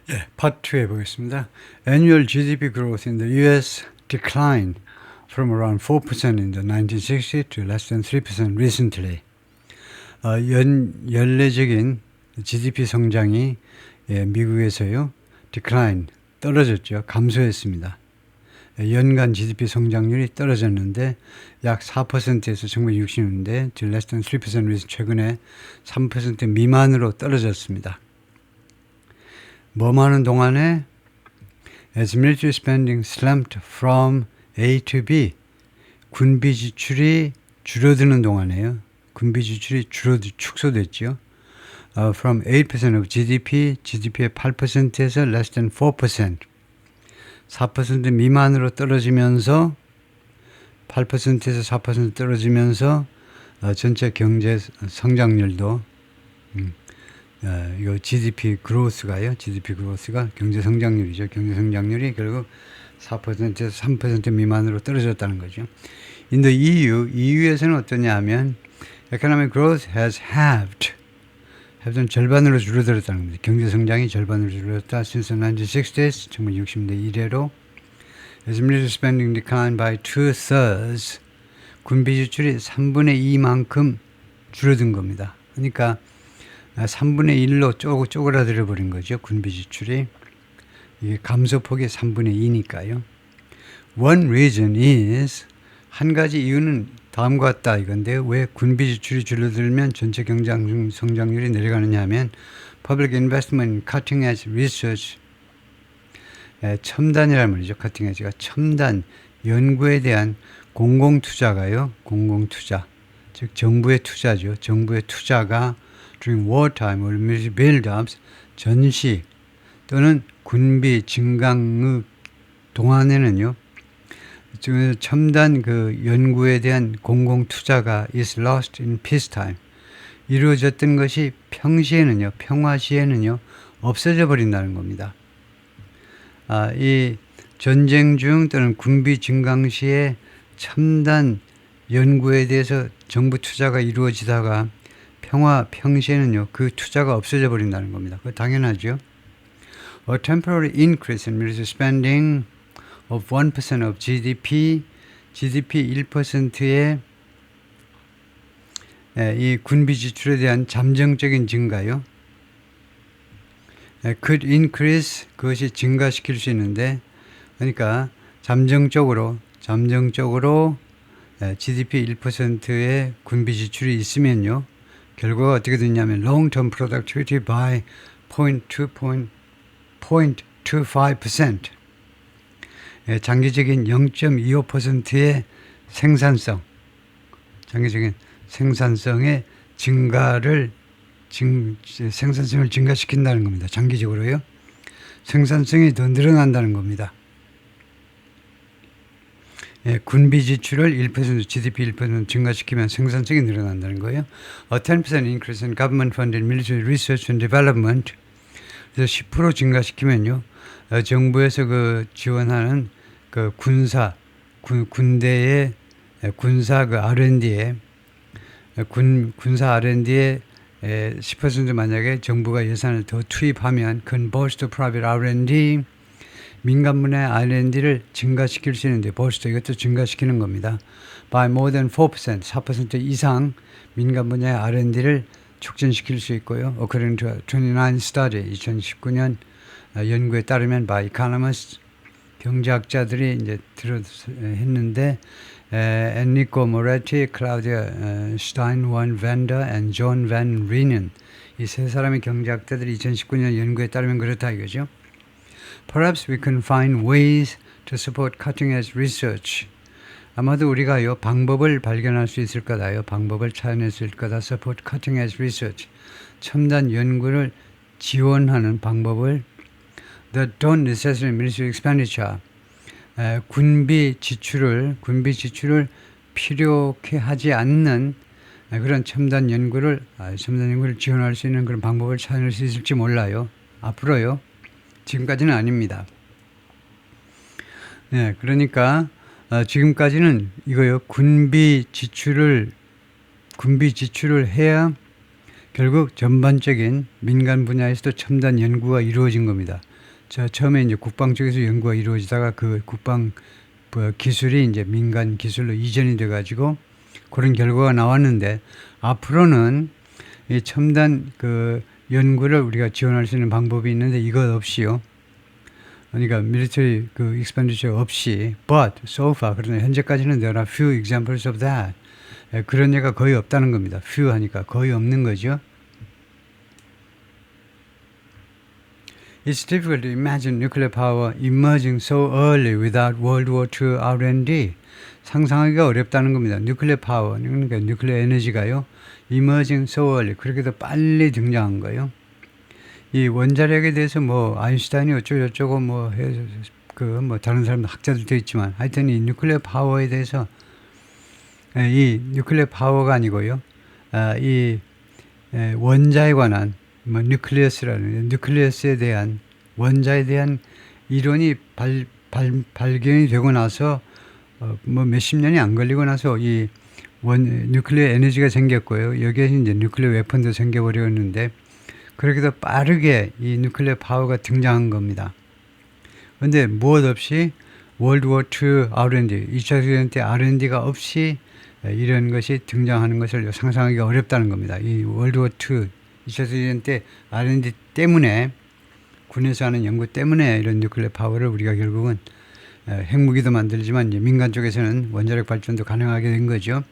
예, 파트 2 해보겠습니다. Annual GDP growth in the US declined from around 4% in the 1960s to less than 3% recently. 연례적인 GDP 성장이 미국에서요, decline, 떨어졌죠. 감소했습니다. 연간 GDP 성장률이 떨어졌는데 약 4%에서 1960년대 to less than 3% 최근에 3% 미만으로 떨어졌습니다. 뭐하는 동안에 as military spending slumped from A to B, 군비 지출이 줄어드는 동안에요. 군비 지출이 축소됐죠. From 8% of GDP, GDP의 8%에서 less than 4%, 4% 미만으로 떨어지면서 8%에서 4% 떨어지면서 전체 경제 성장률도 이 GDP 그로스가요. GDP 그로스가 경제 성장률이죠. 경제 성장률이 결국 4%에서 3% 미만으로 떨어졌다는 거죠. In the EU에서는 어떠냐 하면 economic growth has halved. halved는 절반으로 줄어들었다는 겁니다. 경제 성장이 절반으로 줄어들었다. Since the 1960s, 1960년대 이래로 as military spending declined by 2/3, 군비 지출이 3분의 2만큼 줄어든 겁니다. 그러니까 3분의 1로 쪼그라들어 버린 거죠. 군비 지출이. 이게 감소폭이 3분의 2니까요. One reason is, 한 가지 이유는 다음과 같다 이건데, 왜 군비 지출이 줄어들면 전체 경제 성장률이 내려가느냐 하면 public investment in cutting edge research, 첨단이라는 말이죠. cutting edge가 첨단 연구에 대한 공공투자가요. 공공투자, 즉 정부의 투자죠. 정부의 투자가 during wartime or military build-ups, 전시 또는 군비 증강의 동안에는요, 첨단 그 연구에 대한 공공 투자가 is lost in peacetime, 이루어졌던 것이 평시에는요, 평화 시에는요, 없어져 버린다는 겁니다. 이 전쟁 중 또는 군비 증강 시에 첨단 연구에 대해서 정부 투자가 이루어지다가 평시에는요, 그 투자가 없어져 버린다는 겁니다. 그거 당연하죠. A temporary increase in military spending of 1% of GDP 1%의 이 군비 지출에 대한 잠정적인 증가요. could increase, 그것이 증가시킬 수 있는데, 그러니까 잠정적으로 GDP 1%의 군비 지출이 있으면요, 결과가 어떻게 되냐면 long-term productivity by 0.25%, 장기적인 0.25%의 장기적인 생산성의 생산성을 증가시킨다는 겁니다. 장기적으로요. 생산성이 더 늘어난다는 겁니다. 군비 지출을 1%, GDP 1% 증가시키면 생산성이 늘어난다는 거예요. A 10% increase in government funded military research and development. 그래서 10% 증가시키면요, 정부에서 그 지원하는 그 군대의 군사 그 R&D에 군사 R&D에 10% 만약에 정부가 예산을 더 투입하면 converts to private R&D, 민간 분야의 R&D를 증가시킬 수 있는데, 벌써 이것도 증가시키는 겁니다. By more than 4%, 4% 이상 민간 분야의 R&D를 촉진시킬 수 있고요. According to 29 study, 2019년 연구에 따르면 by economists, 경제학자들이 이제 했는데, Enrico Moretti, Claudia Stein-Juan Vander, and John Van Reenen, 이 세 사람의 경제학자들이 2019년 연구에 따르면 그렇다 이거죠. Perhaps we can find ways to support cutting-edge research. 아마도 우리가요, 방법을 발견할 수 있을 거다요. 방법을 찾아낼 수 있을 거다. Support cutting-edge research. 첨단 연구를 지원하는 방법을 that don't necessarily military expenditure. 군비 지출을 필요케 하지 않는 그런 첨단 연구를 지원할 수 있는 그런 방법을 찾아낼 수 있을지 몰라요. 앞으로요. 지금까지는 아닙니다. 네, 그러니까 지금까지는 이거요. 군비 지출을 해야 결국 전반적인 민간 분야에서도 첨단 연구가 이루어진 겁니다. 처음에 이제 국방 쪽에서 연구가 이루어지다가 그 국방 기술이 이제 민간 기술로 이전이 돼가지고 그런 결과가 나왔는데 앞으로는 이 첨단 그 연구를 우리가 지원할 수 있는 방법이 있는데 이것 없이요. 그러니까 military 그 expenditure 없이, but so far 그러나 현재까지는 there are few examples of that. 그런 예가 거의 없다는 겁니다. few 하니까 거의 없는 거죠. It's difficult to imagine nuclear power emerging so early without World War II R&D. 상상하기가 어렵다는 겁니다. nuclear power, 그러니까 nuclear 에너지가요. emerging so early, 그렇게도 빨리 등장한 거예요. 이 원자력에 대해서 뭐 아인슈타인이 어쩌고 뭐 다른 사람 학자들도 있지만 하여튼 이 nuclear 파워에 대해서 이 nuclear 파워가 아니고요. 이 원자에 관한 뭐 뉴클리어스라는 뉴클리어스에 대한 원자에 대한 이론이 발견이 되고 나서 뭐 몇십 년이 안 걸리고 나서 이 뉴클리어 에너지가 생겼고요. 여기에 이제 뉴클리어 웨폰도 생겨버렸는데 그렇게도 빠르게 이 뉴클리어 파워가 등장한 겁니다. 그런데 무엇 없이 월드워 II R&D, 2차 세계대전 때 R&D가 없이 이런 것이 등장하는 것을 상상하기 어렵다는 겁니다. 이 월드워 II, 2차 세계대전 때 R&D 때문에 군에서 하는 연구 때문에 이런 뉴클리어 파워를 우리가 결국은 핵무기도 만들지만 이제 민간 쪽에서는 원자력 발전도 가능하게 된 거죠.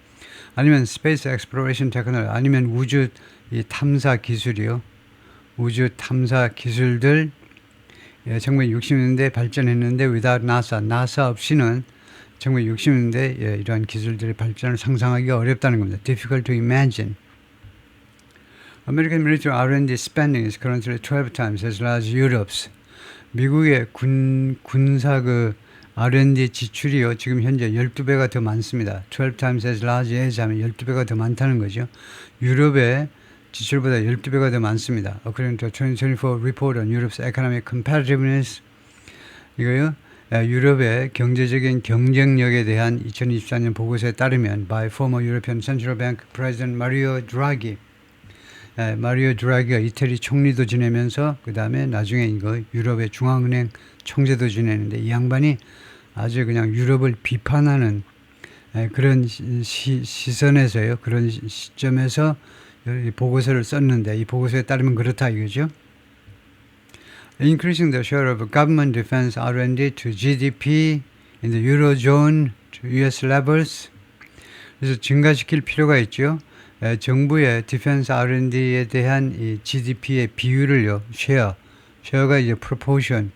아니면 스페이스 엑스플로레이션 테크놀로지, 아니면 우주 이 탐사 기술이요. 우주 탐사 기술들 1960년대 발전했는데 without NASA 없이는 1960년대 이러한 기술들의 발전을 상상하기가 어렵다는 겁니다. Difficult to imagine. American military R&D spending is currently 12 times as large as Europe's. 미국의 군사 그 R&D 지출이요. 지금 현재 12배가 더 많습니다. 12 times as large as 하면 12배가 더 많다는 거죠. 유럽의 지출보다 12배가 더 많습니다. According to 2024 report on Europe's economic competitiveness. 이거요. 유럽의 경제적인 경쟁력에 대한 2024년 보고서에 따르면 by former European Central Bank President Mario Draghi. 마리오 드라기가 이태리 총리도 지내면서 그 다음에 나중에 이거 유럽의 중앙은행 총재도 지내는데 이 양반이 아주 그냥 유럽을 비판하는 그런 시선에서요. 그런 시점에서 이 보고서를 썼는데 이 보고서에 따르면 그렇다 이거죠. Increasing the share of government defense R&D to GDP in the Eurozone to US levels. 그래서 증가시킬 필요가 있죠. 정부의 디펜스 R&D에 대한 이 GDP의 비율을요, 쉐어가 이제 proportion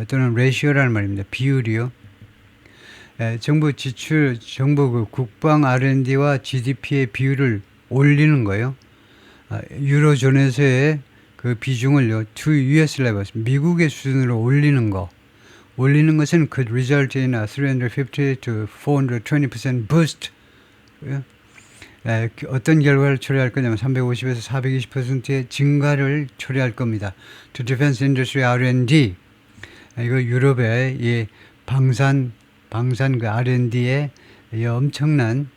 또는 ratio라는 말입니다. 비율이요. 정부 그 국방 R&D와 GDP의 비율을 올리는 거예요. 유로존에서의 그 비중을요, to US levels, 미국의 수준으로 올리는 것은 could result in a 350 to 420% boost. 어떤 결과를 초래할 거냐면 350에서 420%의 증가를 초래할 겁니다. To defense industry R&D. 이거 유럽의 이 방산 그 R&D의 엄청난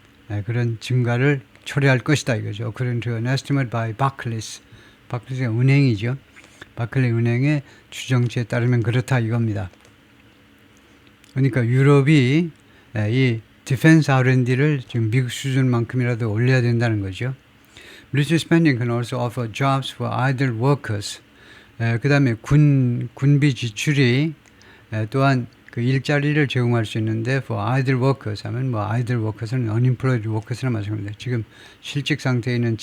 그런 증가를 초래할 것이다 이거죠. According to an estimate by Barclays. 바클리스가 은행이죠. 바클리 은행의 추정치에 따르면 그렇다 이겁니다. 그러니까 유럽이 이 디펜스 R&D를 지금 미국 수준만큼이라도 올려야 된다는 거죠. Military spending can also offer jobs for idle workers. 그 다음에 군비 지출이 또한 그 일자리를 제공할 수 있는데 for idle workers 하면 뭐 idle workers는 unemployed workers나 마찬가지입니다. 지금 실직 상태에 있는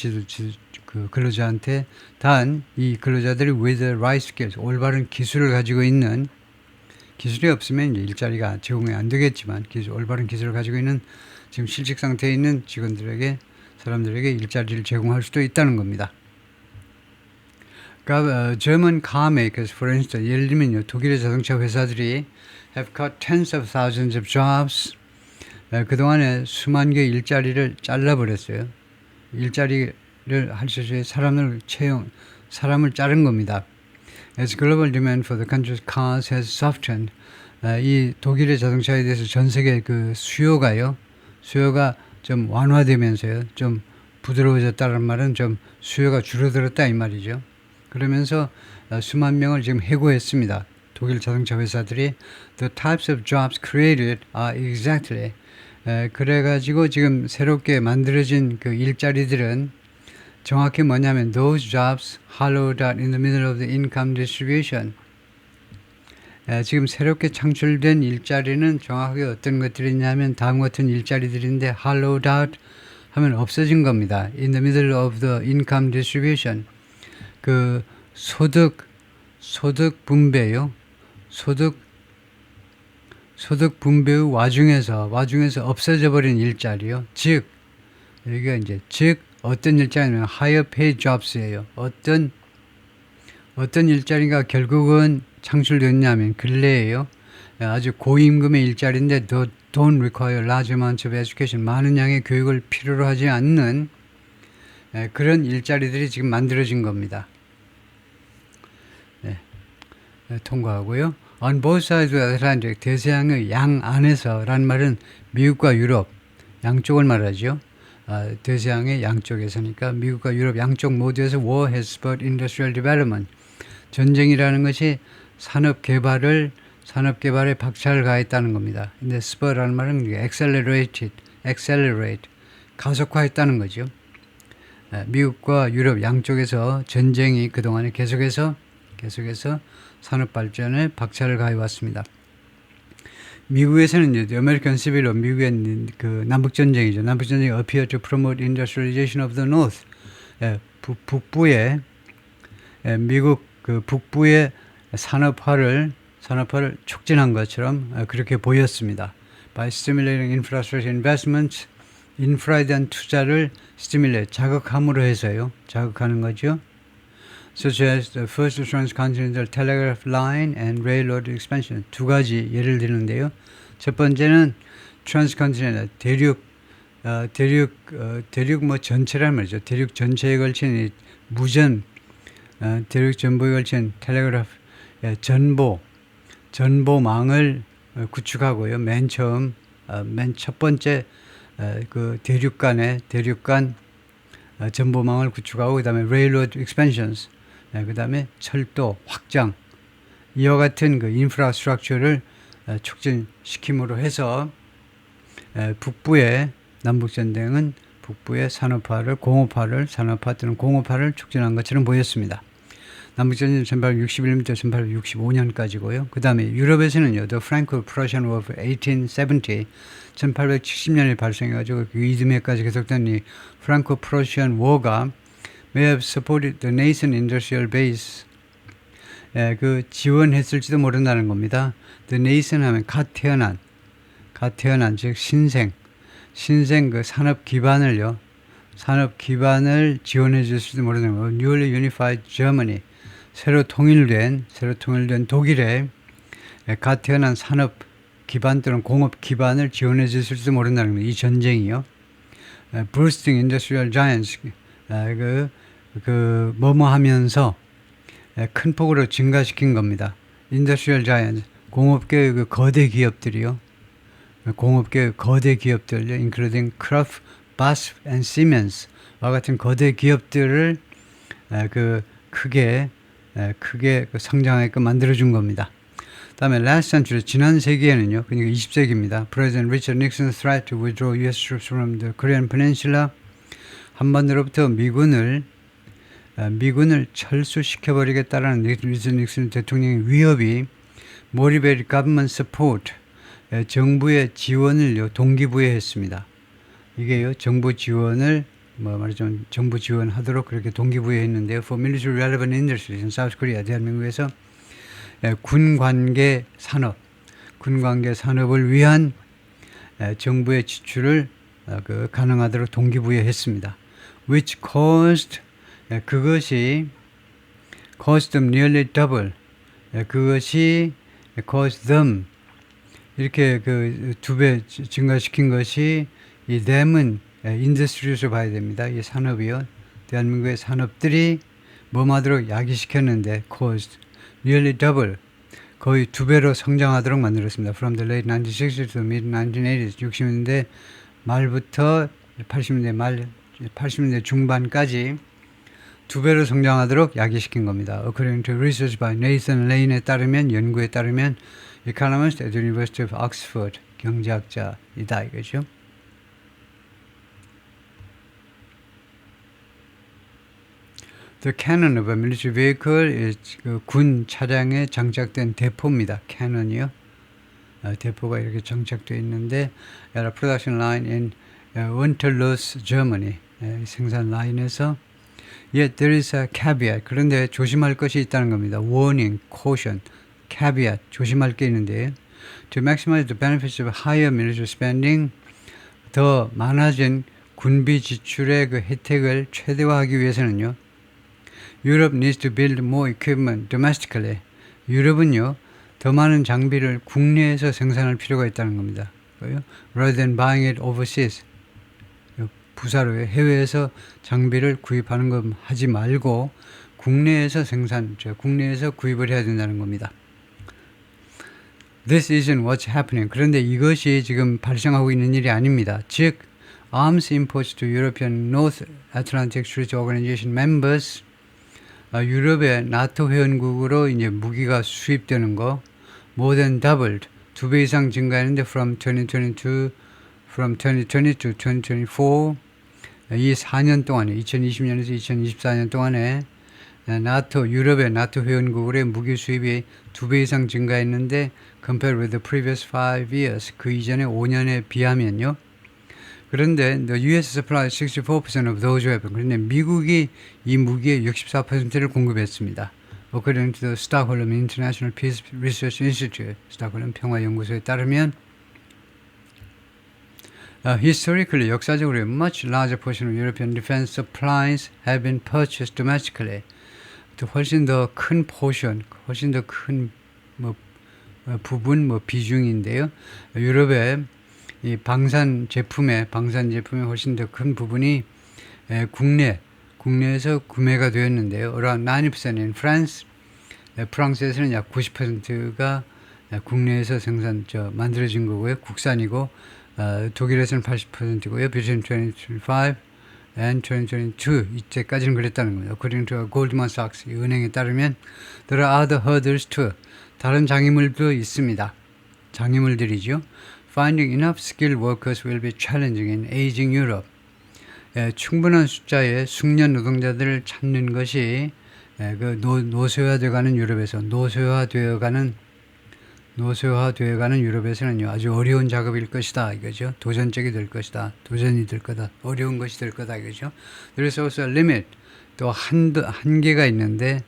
그 근로자한테 단 이 근로자들이 with the right skills, 올바른 기술을 가지고 있는, 기술이 없으면 이제 일자리가 제공이 안 되겠지만 올바른 기술을 가지고 있는 지금 실직 상태에 있는 사람들에게 일자리를 제공할 수도 있다는 겁니다. 그러니까 German car makers, for instance, 예를 들면요, 독일의 자동차 회사들이 have cut tens of thousands of jobs. 그동안에 수만 개의 일자리를 잘라버렸어요. 일자리를 할 수 있는 사람을 자른 겁니다. As global demand for the country's cars has softened, 이 독일의 자동차에 대해서 전 세계 그 수요가 좀 완화되면서요, 좀 부드러워졌다는 말은 좀 수요가 줄어들었다 이 말이죠. 그러면서 수만 명을 지금 해고했습니다. 독일 자동차 회사들이 The types of jobs created are exactly 그래가지고 지금 새롭게 만들어진 그 일자리들은 정확히 뭐냐면 those jobs hollowed out in the middle of the income distribution. 지금 새롭게 창출된 일자리는 정확하게 어떤 것들이냐면 다음 같은 일자리들인데 hollowed out 하면 없어진 겁니다. In the middle of the income distribution. 그 소득 분배요. 소득 분배의 와중에서 없어져 버린 일자리요. 즉 여기가 이제 어떤 일자리냐면 higher paid jobs예요. 어떤 일자리가 결국은 창출됐냐면 근래에요. 아주 고임금의 일자리인데 don't require large amounts of education. 많은 양의 교육을 필요로 하지 않는 그런 일자리들이 지금 만들어진 겁니다. 통과하고요. On both sides of the Atlantic, 대서양의 양 안에서라는 말은 미국과 유럽 양쪽을 말하죠. 대서양의 양쪽에서니까 미국과 유럽 양쪽 모두에서 war has spurred industrial development. 전쟁이라는 것이 산업 개발에 박차를 가했다는 겁니다. 근데 spur라는 말은 accelerate, 가속화했다는 거죠. 미국과 유럽 양쪽에서 전쟁이 그동안에 계속해서 산업 발전에 박차를 가해 왔습니다. 미국에서는 이제 American Civil War, 미국의 그 남북 전쟁이죠. 남북 전쟁이 appear to promote industrialization of the North. 북부의 미국 그 북부의 산업화를 촉진한 것처럼 그렇게 보였습니다. By stimulating infrastructure investments, 인프라에 대한 투자를 자극함으로 해서요. 자극하는 거죠. Such as the first transcontinental telegraph line and railroad expansion. 두 가지 예를 드는데요. 첫 번째는 transcontinental 대륙 뭐 전체란 말이죠. 대륙 전체에 걸친 무전 대륙 전부에 걸친 텔레그래프 전보망을 구축하고요. 맨 첫 번째 그 대륙 간 전보망을 구축하고 그다음에 railroad expansions 그다음에 철도 확장 이와 같은 그 인프라스트럭처를 촉진시킴으로 해서 북부의 남북전쟁은 북부의 산업화 또는 공업화를 촉진한 것처럼 보였습니다. 남북전쟁 1861년부터 1865년까지고요. 그 다음에 유럽에서는요. The Franco-Prussian War of 1870, 1870년에 발생해가지고 그 이듬해까지 계속된 이 Franco-Prussian War가 may have supported the nascent industrial base. 그 지원했을지도 모른다는 겁니다. The nascent 하면 갓 태어난 즉 신생 그 산업 기반을 지원해 줬을지도 모르는 거예요. Newly unified Germany. 새로 통일된 독일의 갓 태어난 산업 기반 또는 공업 기반을 지원해 줬을지도 모른다는 거예요. 이 전쟁이요. Boosting industrial giants. 하면서 큰 폭으로 증가시킨 겁니다. Industrial giants. 공업계의 그 거대 기업들이요. including Krupp, BASF and Siemens와 같은 거대 기업들을 크게 성장하게끔 만들어준 겁니다. 다음에 last century, 지난 세기에는요, 그러니까 20세기입니다. President Richard Nixon's threat to withdraw U.S. troops from the Korean Peninsula, 한반도로부터 미군을 철수시켜버리겠다라는 리처드 닉슨 대통령의 위협이 motivated government support, 정부의 지원을 동기부여했습니다. 이게요, 정부 지원을 정부 지원하도록 그렇게 동기부여했는데요. For military relevant industries in South Korea, 대한민국에서 군관계 산업을 위한 정부의 지출을 가능하도록 동기부여했습니다. Which caused them nearly double. 그것이 caused them 이렇게 두 배 증가시킨 것이 이 them은 인더스트리에서 봐야 됩니다. 이 산업이요. 대한민국의 산업들이 뭐하도록 야기시켰는데 caused nearly double 거의 두 배로 성장하도록 만들었습니다. From the late 1960s to the mid 1980s 60년대 말부터 80년대 중반까지 2배로 성장하도록 야기시킨 겁니다. According to research by Nathan Lane에 따르면 연구에 따르면 economist at the University of Oxford 경제학자이다 이거죠. The cannon of a military vehicle is 군 차량에 장착된 대포입니다. cannon이요. 대포가 이렇게 장착되어 있는데 at a production line in Winterthur, Germany 생산 라인에서 Yet there is a caveat. 그런데 조심할 것이 있다는 겁니다. Warning, caution, caveat, 조심할 게 있는데 To maximize the benefits of higher military spending, 더 많아진 군비 지출의 그 혜택을 최대화하기 위해서는요. Europe needs to build more equipment domestically. 유럽은요, 더 많은 장비를 국내에서 생산할 필요가 있다는 겁니다. Rather than buying it overseas. 부사로요. 해외에서 장비를 구입하는 것 하지 말고 국내에서 국내에서 구입을 해야 된다는 겁니다. This isn't what's happening. 그런데 이것이 지금 발생하고 있는 일이 아닙니다. 즉, arms imports to European North Atlantic Treaty Organization members, 유럽의 나토 회원국으로 이제 무기가 수입되는 거 more than doubled, 2배 이상 증가했는데 from 2020 to 2024, 이 4년 동안에 2020년에서 2024년 동안에 유럽의 나토 회원국의 무기 수입이 2배 이상 증가했는데 compared with the previous 5 years, 그 이전의 5년에 비하면요. 그런데 the US supplies 64% of those weapons. 그런데 미국이 이 무기의 64%를 공급했습니다. According to the Stockholm International Peace Research Institute, 스톡홀름 평화연구소에 따르면 historically, 역사적으로 much larger portion of European defense supplies have been purchased domestically. 또 훨씬 더 큰 포션, 훨씬 더 큰 부분, 비중인데요. 유럽의 이 방산 제품의 훨씬 더 큰 부분이 국내에서 구매가 되었는데요. around 90% in France, 프랑스에서는 약 90%가 국내에서 만들어진 거고요. 국산이고, 독일에서는 80%고요. between 2025 and 2022 이때까지는 그랬다는 겁니다. According to Goldman Sachs 이 은행에 따르면 there are other hurdles too. 다른 장애물도 있습니다. 장애물들이죠. Finding enough skilled workers will be challenging in aging Europe. 충분한 숫자의 숙련 노동자들을 찾는 것이 노쇠화되어가는 유럽에서 노쇠화되어가는 유럽에서는요 아주 어려운 작업일 것이다 이거죠. 도전적이 될 것이다. 도전이 될 거다. 어려운 것이 될 거다 이거죠. There is also a limit. 또 한계가 있는데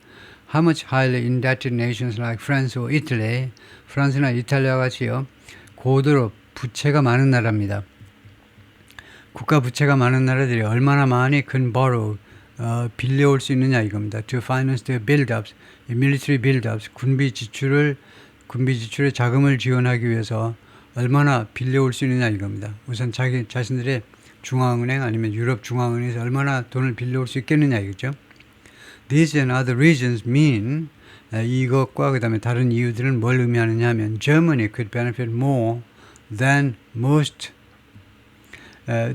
how much highly indebted nations like France or Italy, 프랑스나 이탈리아 같이요 고도로 부채가 많은 나라입니다. 국가 부채가 많은 나라들이 얼마나 많이 can borrow 빌려올 수 있느냐 이겁니다. To finance their build-ups, military build-ups, 군비 지출의 자금을 지원하기 위해서 얼마나 빌려올 수 있느냐 이겁니다. 우선 자신들의 중앙은행 아니면 유럽 중앙은행에서 얼마나 돈을 빌려올 수 있겠느냐 이거죠. These and other reasons mean 이것과 그 다음에 다른 이유들은 뭘 의미하느냐 하면 Germany could benefit more than most.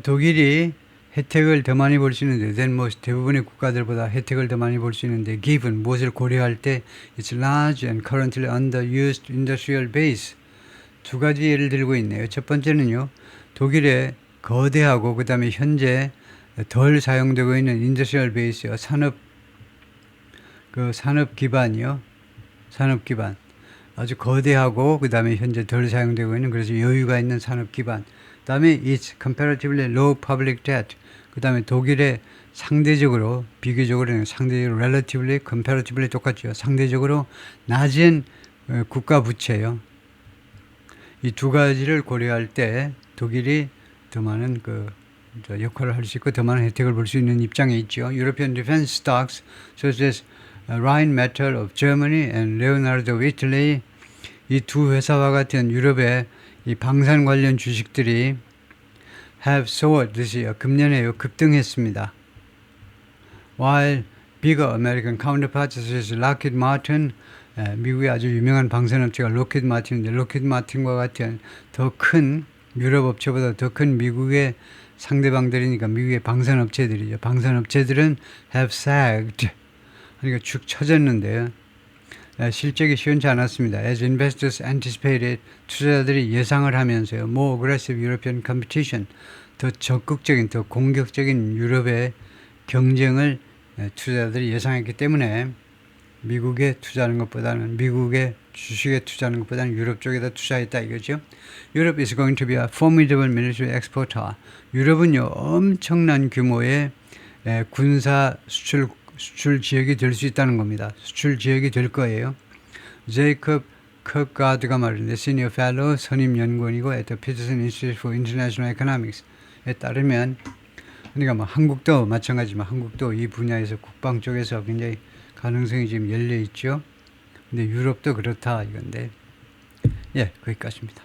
독일이 혜택을 더 많이 볼 수 있는데 than most, 대부분의 국가들보다 혜택을 더 많이 볼 수 있는데 given, 무엇을 고려할 때 its large and currently underused industrial base. 두 가지 예를 들고 있네요. 첫 번째는요. 독일의 거대하고 그 다음에 현재 덜 사용되고 있는 industrial base요. 산업 기반이요. 산업 기반. 아주 거대하고 그 다음에 현재 덜 사용되고 있는 그래서 여유가 있는 산업 기반. 그 다음에 its comparatively low public debt. 그 다음에 독일의 비교적으로 relatively, comparatively 똑같죠. 상대적으로 낮은 국가 부채요. 이 두 가지를 고려할 때 독일이 더 많은 역할을 할 수 있고 더 많은 혜택을 볼 수 있는 입장에 있죠. European defense stocks such as Rheinmetall of Germany and Leonardo of Italy, 이 두 회사와 같은 유럽의 이 방산 관련 주식들이 have soared this year, 금년에 급등했습니다. While bigger American counterparts such as Lockheed Martin, 미국의 아주 유명한 방산업체가 로키드 마틴인데 로키드 마틴과 같은 더 큰 유럽 업체보다 더 큰 미국의 상대방들이니까 미국의 방산업체들이죠. 방산업체들은 have sagged. 그러니까 축 처졌는데요. 실적이 시원치 않았습니다. As investors anticipated, 투자자들이 예상을 하면서요. More aggressive European competition, 더 적극적인, 더 공격적인 유럽의 경쟁을 투자자들이 예상했기 때문에 미국에 투자하는 것보다는 미국의 주식에 투자하는 것보다는 유럽 쪽에다 투자했다 이거죠. Europe is going to be a formidable military exporter. 유럽은요 엄청난 규모의 군사 수출 지역이 될 수 있다는 겁니다. 수출 지역이 될 거예요. 제이콥 커가드가 말했는데 시니어 펠로우 선임 연구원이고 at the Peterson Institute for International Economics에 따르면 그러니까 뭐 한국도 마찬가지지만 한국도 이 분야에서 국방 쪽에서 굉장히 가능성이 지금 열려 있죠. 근데 유럽도 그렇다 이건데 예 거기까지입니다.